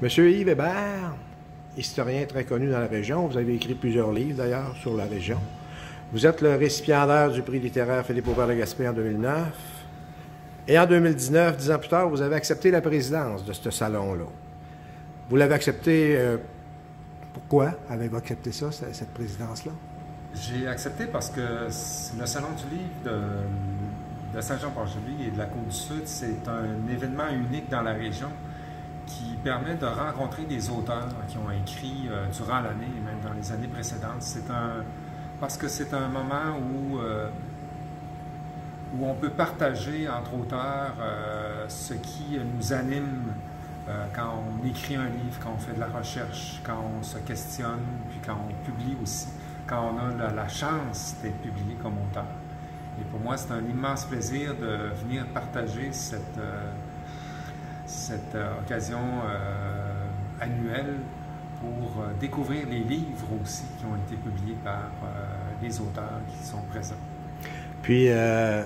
Monsieur Yves Hébert, historien très connu dans la région, vous avez écrit plusieurs livres d'ailleurs sur la région. Vous êtes le récipiendaire du prix littéraire Philippe Aubert de Gaspé en 2009. Et en 2019, 10 ans plus tard, vous avez accepté la présidence de ce salon-là. Vous l'avez accepté, pourquoi avez-vous accepté ça, cette présidence-là? J'ai accepté parce que le Salon du livre de Saint-Jean-Port-Joli et de la Côte-du-Sud, c'est un événement unique dans la région qui permet de rencontrer des auteurs qui ont écrit durant l'année et même dans les années précédentes. Parce que c'est un moment où on peut partager entre auteurs ce qui nous anime quand on écrit un livre, quand on fait de la recherche, quand on se questionne, puis quand on publie aussi, quand on a la chance d'être publié comme auteur. Et pour moi, c'est un immense plaisir de venir partager cette occasion annuelle pour découvrir les livres aussi qui ont été publiés par les auteurs qui sont présents. Puis, à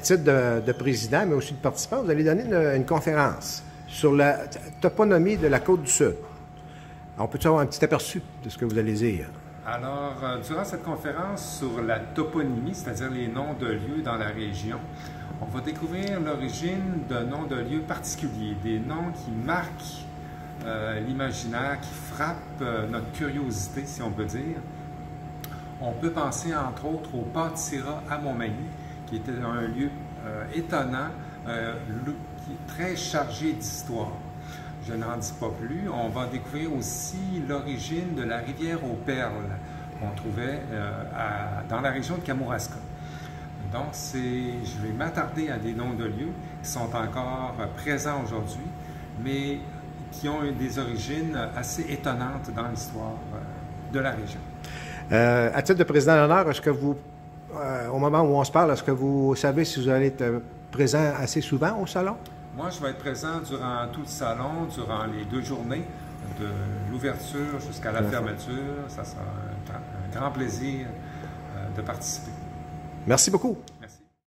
titre de président, mais aussi de participant, vous allez donner une conférence sur la toponymie de la Côte-du-Sud. On peut avoir un petit aperçu de ce que vous allez dire? Alors, durant cette conférence sur la toponymie, c'est-à-dire les noms de lieux dans la région, on va découvrir l'origine de noms de lieux particuliers, des noms qui marquent l'imaginaire, qui frappent notre curiosité, si on peut dire. On peut penser, entre autres, au Pâtira à Montmagny, qui était un lieu étonnant, qui est très chargé d'histoire. Je n'en dis pas plus. On va découvrir aussi l'origine de la rivière aux Perles qu'on trouvait dans la région de Kamouraska. Donc, je vais m'attarder à des noms de lieux qui sont encore présents aujourd'hui, mais qui ont des origines assez étonnantes dans l'histoire de la région. À titre de président d'honneur, est-ce que vous, au moment où on se parle, est-ce que vous savez si vous allez être présent assez souvent au salon? Moi, je vais être présent durant tout le salon, durant les 2 journées, de l'ouverture jusqu'à la fermeture. Ça sera un grand plaisir de participer. Merci beaucoup.